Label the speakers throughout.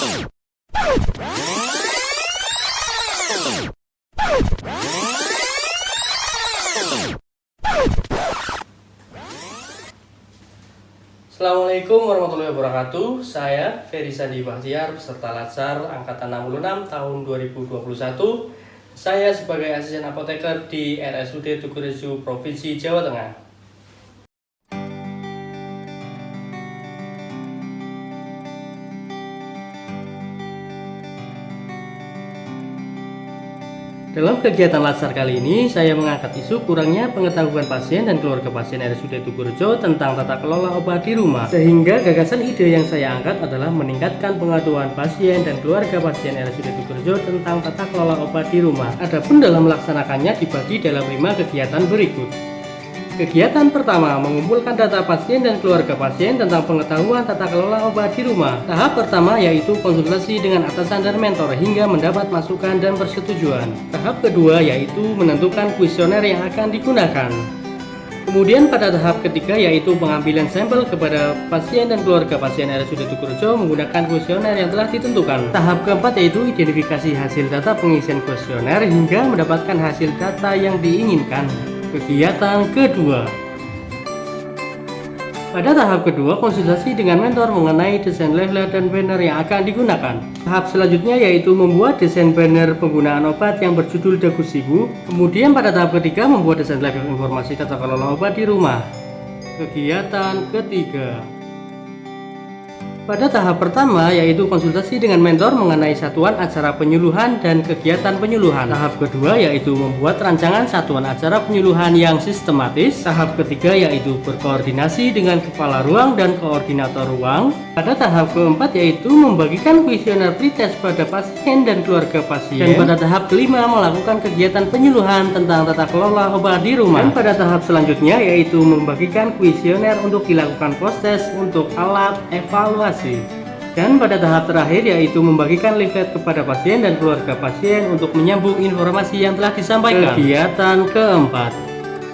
Speaker 1: Assalamualaikum warahmatullahi wabarakatuh. Saya Ferry Sandi Bahtiar, peserta Latsar Angkatan 66 tahun 2021. Saya sebagai asisten apoteker di RSUD Tugurejo, Provinsi Jawa Tengah. Dalam kegiatan Latsar kali ini, saya mengangkat isu kurangnya pengetahuan pasien dan keluarga pasien RSUD Tugurejo tentang tata kelola obat di rumah. Sehingga gagasan ide yang saya angkat adalah meningkatkan pengetahuan pasien dan keluarga pasien RSUD Tugurejo tentang tata kelola obat di rumah. Adapun dalam melaksanakannya dibagi dalam 5 kegiatan berikut. Kegiatan pertama, mengumpulkan data pasien dan keluarga pasien tentang pengetahuan tata kelola obat di rumah. Tahap pertama yaitu konsultasi dengan atasan dan mentor hingga mendapat masukan dan persetujuan. Tahap kedua yaitu menentukan kuesioner yang akan digunakan. Kemudian pada tahap ketiga yaitu pengambilan sampel kepada pasien dan keluarga pasien RSUD Tugurejo menggunakan kuesioner yang telah ditentukan. Tahap keempat yaitu identifikasi hasil data pengisian kuesioner hingga mendapatkan hasil data yang diinginkan. Kegiatan kedua. Pada tahap kedua, konsultasi dengan mentor mengenai desain leaflet dan banner yang akan digunakan. Tahap selanjutnya yaitu membuat desain banner penggunaan obat yang berjudul Dagu Sibu. Kemudian pada tahap ketiga membuat desain leaflet informasi tata kelola obat di rumah. Kegiatan ketiga. Pada tahap pertama yaitu konsultasi dengan mentor mengenai satuan acara penyuluhan dan kegiatan penyuluhan. Tahap kedua yaitu membuat rancangan satuan acara penyuluhan yang sistematis. Tahap ketiga yaitu berkoordinasi dengan kepala ruang dan koordinator ruang. Pada tahap keempat yaitu membagikan kuesioner pretest pada pasien dan keluarga pasien. Dan pada tahap kelima melakukan kegiatan penyuluhan tentang tata kelola obat di rumah. Dan pada tahap selanjutnya yaitu membagikan kuesioner untuk dilakukan post-test untuk alat evaluasi. Dan pada tahap terakhir yaitu membagikan leaflet kepada pasien dan keluarga pasien untuk menyambung informasi yang telah disampaikan. Kegiatan keempat.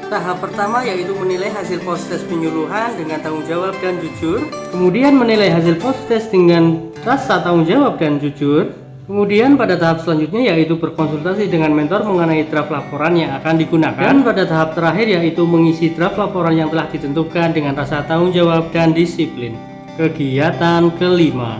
Speaker 1: Tahap pertama yaitu menilai hasil post-test penyuluhan dengan tanggung jawab dan jujur. Kemudian menilai hasil post-test dengan rasa tanggung jawab dan jujur. Kemudian pada tahap selanjutnya yaitu berkonsultasi dengan mentor mengenai draft laporan yang akan digunakan. Dan pada tahap terakhir yaitu mengisi draft laporan yang telah ditentukan dengan rasa tanggung jawab dan disiplin. Kegiatan kelima.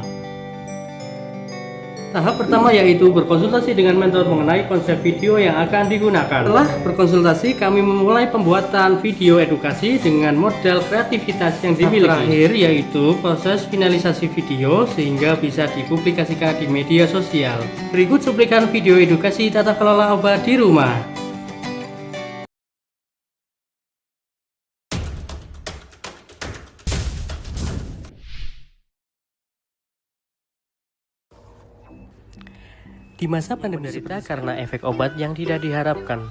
Speaker 1: Tahap pertama yaitu berkonsultasi dengan mentor mengenai konsep video yang akan digunakan. Setelah berkonsultasi, kami memulai pembuatan video edukasi dengan modal kreativitas yang dimiliki. Terakhir yaitu proses finalisasi video sehingga bisa dipublikasikan di media sosial. Berikut cuplikan video edukasi tata kelola obat di rumah. Di masa pandemi menderita karena efek obat yang tidak diharapkan.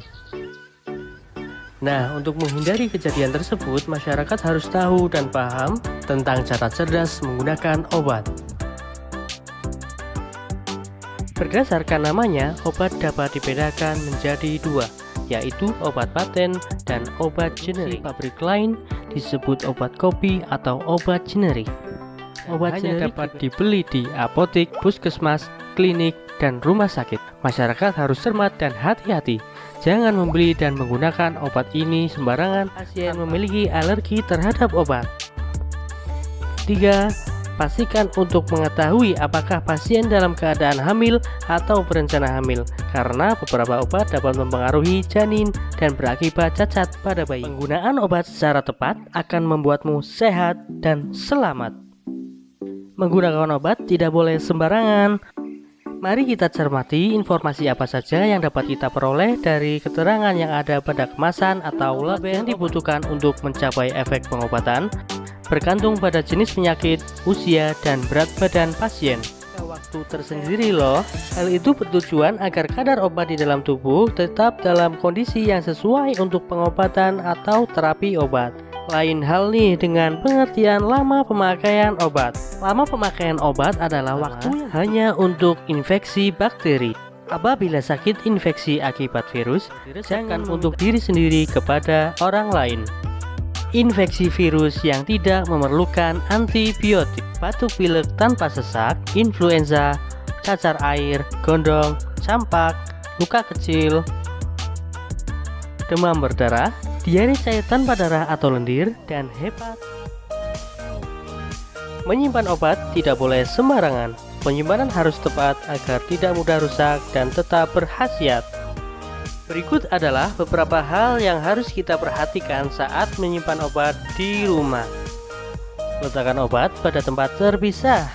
Speaker 1: Nah, untuk menghindari kejadian tersebut, masyarakat harus tahu dan paham tentang cara cerdas menggunakan obat. Berdasarkan namanya, obat dapat dibedakan menjadi dua, yaitu obat paten dan obat generik. Pabrik lain disebut obat kopi atau obat generik. Obat generik dapat dibeli di apotek, puskesmas, klinik, dan rumah sakit. Masyarakat harus cermat dan hati-hati. Jangan membeli dan menggunakan obat ini sembarangan. Pasien memiliki alergi terhadap obat. 3. Pastikan untuk mengetahui apakah pasien dalam keadaan hamil atau berencana hamil, karena beberapa obat dapat mempengaruhi janin dan berakibat cacat pada bayi. Penggunaan obat secara tepat akan membuatmu sehat dan selamat. Menggunakan obat tidak boleh sembarangan. Mari kita cermati informasi apa saja yang dapat kita peroleh dari keterangan yang ada pada kemasan atau label yang dibutuhkan untuk mencapai efek pengobatan, bergantung pada jenis penyakit, usia, dan berat badan pasien. Waktu tersendiri loh. Hal itu bertujuan agar kadar obat di dalam tubuh tetap dalam kondisi yang sesuai untuk pengobatan atau terapi obat. Lain hal nih dengan pengertian lama pemakaian obat. Lama pemakaian obat adalah waktu yang hanya untuk infeksi bakteri. Apabila sakit infeksi akibat virus, jangan untuk diri sendiri kepada orang lain. infeksi virus yang tidak memerlukan antibiotik, batuk pilek tanpa sesak, influenza, cacar air, gondong, campak, luka kecil, demam berdarah, diare cair tanpa darah atau lendir, dan hepat. Menyimpan obat tidak boleh sembarangan. Penyimpanan harus tepat agar tidak mudah rusak dan tetap berkhasiat. Berikut adalah beberapa hal yang harus kita perhatikan saat menyimpan obat di rumah. Letakkan obat pada tempat terpisah.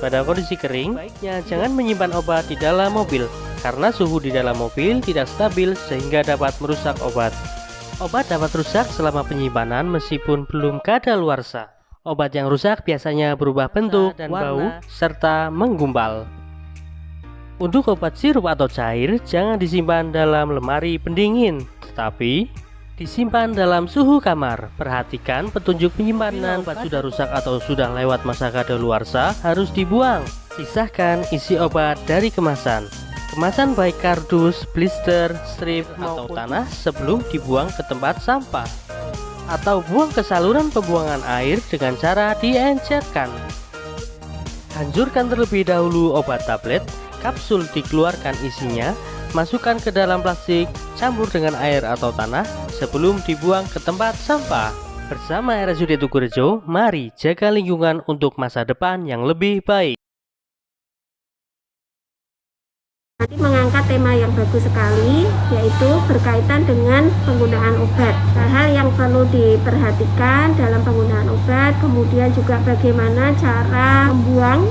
Speaker 1: Pada kondisi kering, baiknya jangan menyimpan obat di dalam mobil, karena suhu di dalam mobil tidak stabil sehingga dapat merusak obat. Obat dapat rusak selama penyimpanan meskipun belum kadaluarsa. Obat yang rusak biasanya berubah bentuk dan bau serta menggumpal. Untuk obat sirup atau cair, jangan disimpan dalam lemari pendingin, tetapi disimpan dalam suhu kamar. Perhatikan petunjuk penyimpanan. Obat sudah rusak atau sudah lewat masa kadaluarsa harus dibuang. Pisahkan isi obat dari kemasan. Kemasan baik kardus, blister, strip, atau tanah sebelum dibuang ke tempat sampah. Atau buang ke saluran pembuangan air dengan cara diencerkan. Hancurkan terlebih dahulu obat tablet, kapsul dikeluarkan isinya, masukkan ke dalam plastik, campur dengan air atau tanah sebelum dibuang ke tempat sampah. Bersama RSUD Tugurejo, mari jaga lingkungan untuk masa depan yang lebih baik.
Speaker 2: Nanti mengangkat tema yang bagus sekali, yaitu berkaitan dengan penggunaan obat. Hal yang perlu diperhatikan dalam penggunaan obat, kemudian juga bagaimana cara membuang,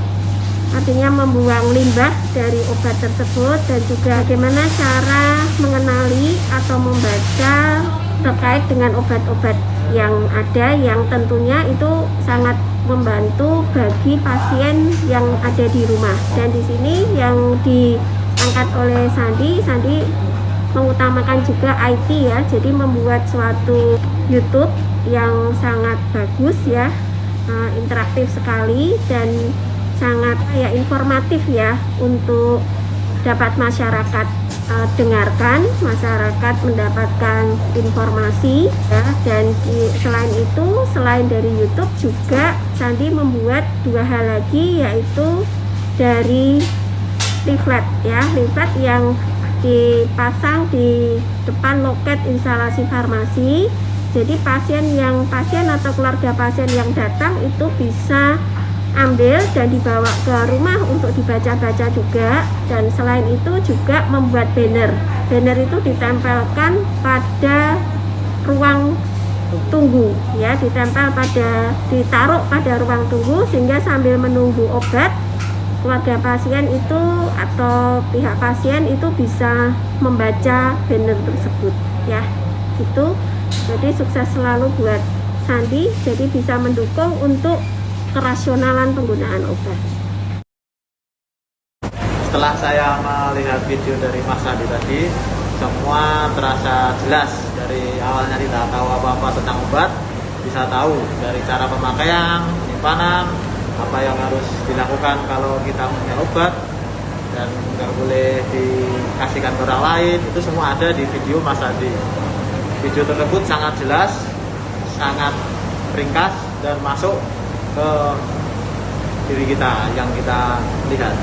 Speaker 2: artinya membuang limbah dari obat tersebut, dan juga bagaimana cara mengenali atau membaca terkait dengan obat-obat yang ada, yang tentunya itu sangat membantu bagi pasien yang ada di rumah. Dan di sini yang diangkat oleh Sandi mengutamakan juga IT ya, jadi membuat suatu YouTube yang sangat bagus ya, interaktif sekali dan sangat informatif ya, untuk dapat masyarakat dengarkan, masyarakat mendapatkan informasi ya. Dan selain itu, selain dari YouTube juga Sandi membuat dua hal lagi, yaitu dari leaflet ya, leaflet yang dipasang di depan loket instalasi farmasi. Jadi pasien atau keluarga pasien yang datang itu bisa ambil dan dibawa ke rumah untuk dibaca-baca juga. Dan selain itu juga membuat banner itu ditempelkan pada ruang tunggu ya, ditaruh pada ruang tunggu, sehingga sambil menunggu obat, keluarga pasien itu atau pihak pasien itu bisa membaca banner tersebut ya. Itu jadi sukses selalu buat Sandi, jadi bisa mendukung untuk kerasionalan penggunaan obat.
Speaker 3: Setelah saya melihat video dari Mas Sandi tadi, semua terasa jelas. Dari awalnya tidak tahu apa-apa tentang obat, bisa tahu dari cara pemakaian, penyimpanan, apa yang harus dilakukan kalau kita punya obat dan nggak boleh dikasihkan ke orang lain. Itu semua ada di video Mas Sandi. Video tersebut sangat jelas, sangat ringkas, dan masuk ke diri kita yang kita lihat.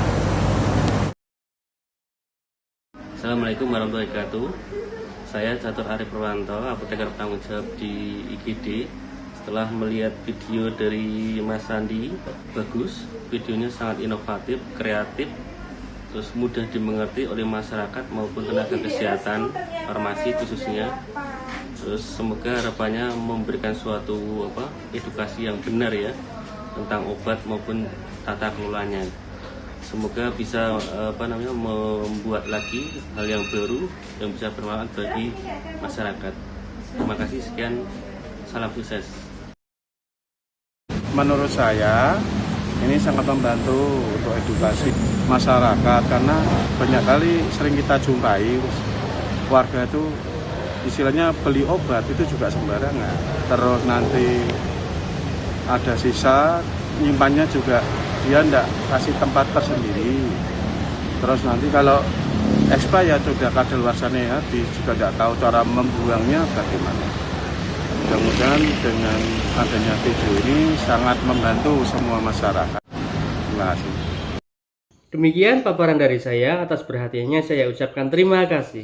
Speaker 4: Assalamualaikum warahmatullahi wabarakatuh. Saya Catur Arif Purwanto, apoteker bertanggung jawab di IGD. Setelah melihat video dari Mas Sandi, bagus, videonya sangat inovatif, kreatif, terus mudah dimengerti oleh masyarakat maupun tenaga kesehatan, farmasi khususnya. Terus semoga harapannya memberikan suatu edukasi yang benar ya tentang obat maupun tata kelolanya. Semoga bisa membuat lagi hal yang baru yang bisa bermanfaat bagi masyarakat. Terima kasih, sekian, salam sukses.
Speaker 5: Menurut saya ini sangat membantu untuk edukasi masyarakat, karena banyak kali sering kita jumpai warga itu istilahnya beli obat itu juga sembarangan, terus nanti ada sisa, nyimpannya juga dia ndak kasih tempat tersendiri, terus nanti kalau expired ya sudah kadaluarsanya habis, juga nggak tahu cara membuangnya bagaimana. Mudah-mudahan dengan adanya video ini sangat membantu semua masyarakat. Terima kasih.
Speaker 1: Demikian paparan dari saya, atas perhatiannya saya ucapkan terima kasih.